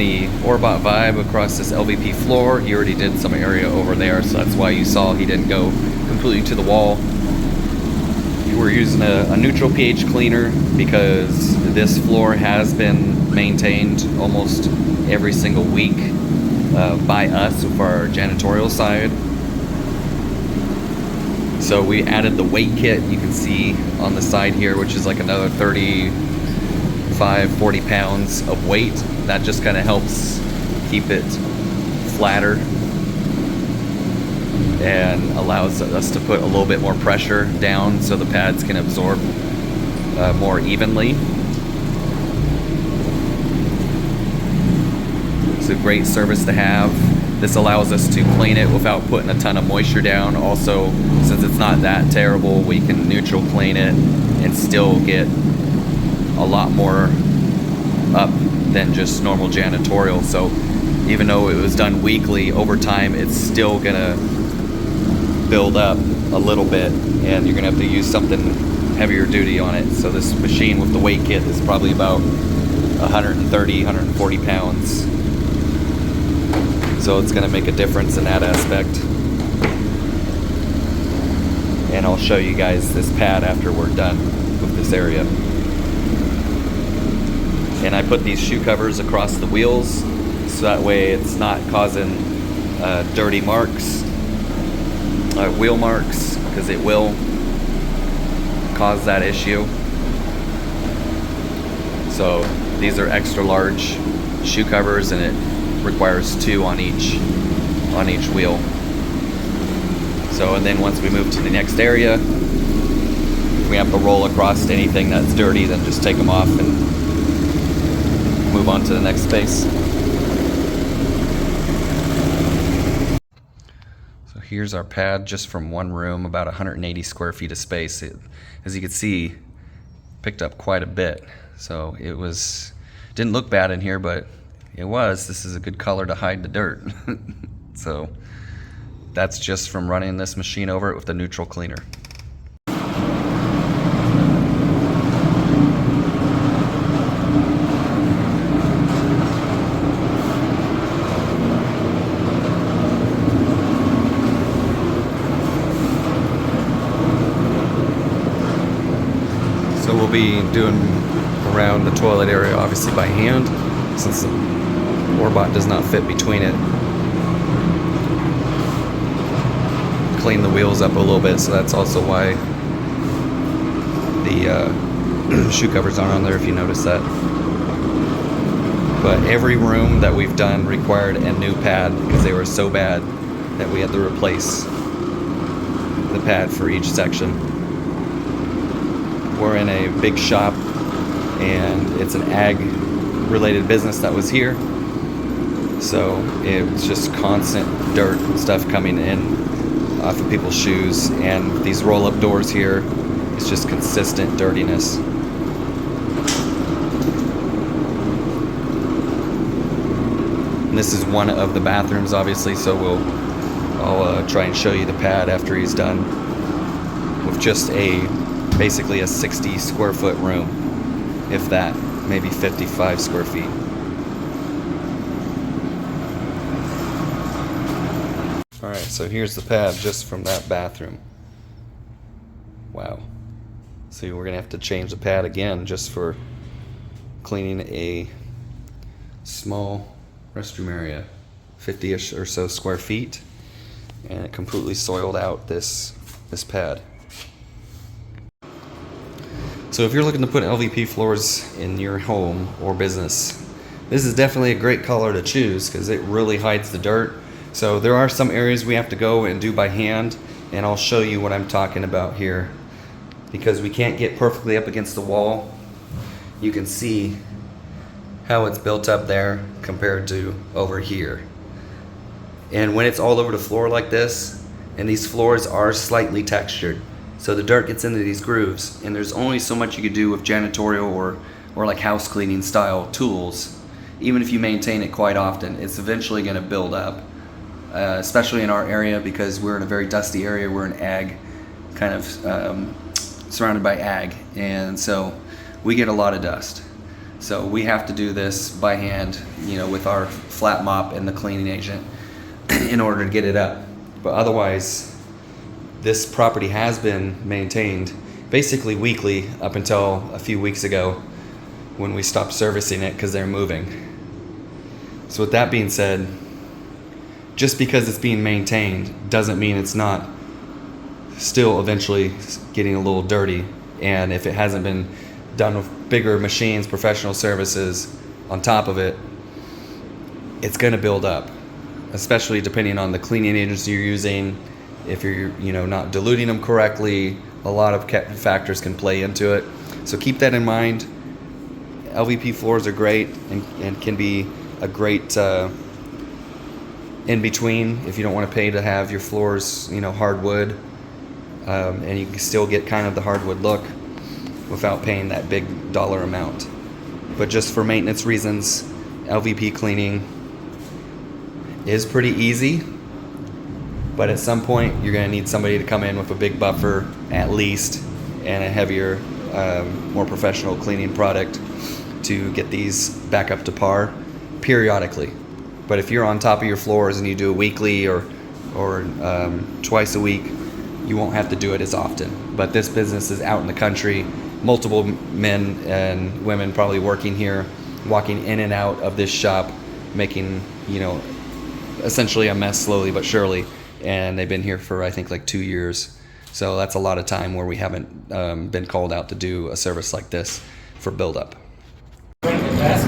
the Orbot vibe across this LVP floor. He already did some area over there, so that's why you saw he didn't go completely to the wall. We're using a neutral pH cleaner because this floor has been maintained almost every single week by us for our janitorial side. So we added the weight kit, you can see on the side here, which is like another 35-40 pounds of weight. That just kind of helps keep it flatter and allows us to put a little bit more pressure down so the pads can absorb more evenly. It's a great service to have. This allows us to clean it without putting a ton of moisture down. Also, since it's not that terrible, we can neutral clean it and still get a lot more up than just normal janitorial. So even though it was done weekly, over time it's still gonna build up a little bit and you're gonna have to use something heavier duty on it. So this machine with the weight kit is probably about 130, 140 pounds. So it's gonna make a difference in that aspect. And I'll show you guys this pad after we're done with this area. And I put these shoe covers across the wheels so that way it's not causing dirty marks, wheel marks, because it will cause that issue. So these are extra large shoe covers and it requires 2 on each wheel. So, and then once we move to the next area, if we have to roll across anything that's dirty, then just take them off and move on to the next space. So here's our pad just from one room, about 180 square feet of space. It, as you can see, picked up quite a bit. So it didn't look bad in here, but this is a good color to hide the dirt. So that's just from running this machine over it with the neutral cleaner. So we'll be doing around the toilet area obviously by hand, since the Orbot does not fit between it. Clean the wheels up a little bit, so that's also why the shoe covers aren't on there, if you notice that. But every room that we've done required a new pad because they were so bad that we had to replace the pad for each section. We're in a big shop and it's an ag related business that was here, so it was just constant dirt and stuff coming in off of people's shoes, and these roll-up doors here, it's just consistent dirtiness. And this is one of the bathrooms obviously, so I'll try and show you the pad after he's done with just basically a 60 square foot room, if that, maybe 55 square feet. Alright, so here's the pad just from that bathroom. Wow. So we're gonna have to change the pad again just for cleaning a small restroom area, 50-ish or so square feet, and it completely soiled out this pad. So if you're looking to put LVP floors in your home or business, this is definitely a great color to choose because it really hides the dirt. So there are some areas we have to go and do by hand, and I'll show you what I'm talking about here. Because we can't get perfectly up against the wall, you can see how it's built up there compared to over here. And when it's all over the floor like this, and these floors are slightly textured, so the dirt gets into these grooves, and there's only so much you could do with janitorial or like house cleaning style tools. Even if you maintain it quite often, it's eventually going to build up, especially in our area because we're in a very dusty area. We're in ag, kind of surrounded by ag, and so we get a lot of dust. So we have to do this by hand, with our flat mop and the cleaning agent in order to get it up. But otherwise, this property has been maintained basically weekly up until a few weeks ago when we stopped servicing it because they're moving. So with that being said, just because it's being maintained doesn't mean it's not still eventually getting a little dirty. And if it hasn't been done with bigger machines, professional services on top of it, it's going to build up, especially depending on the cleaning agency you're using. If you're not diluting them correctly, a lot of factors can play into it. So keep that in mind. LVP floors are great and can be a great in between if you don't want to pay to have your floors hardwood, and you can still get kind of the hardwood look without paying that big dollar amount. But just for maintenance reasons, LVP cleaning is pretty easy, but at some point you're going to need somebody to come in with a big buffer at least and a heavier, more professional cleaning product to get these back up to par periodically. But if you're on top of your floors and you do it weekly or twice a week, you won't have to do it as often. But this business is out in the country, multiple men and women probably working here, walking in and out of this shop, making essentially a mess slowly but surely. And they've been here for I think like 2 years. So that's a lot of time where we haven't been called out to do a service like this for buildup. That's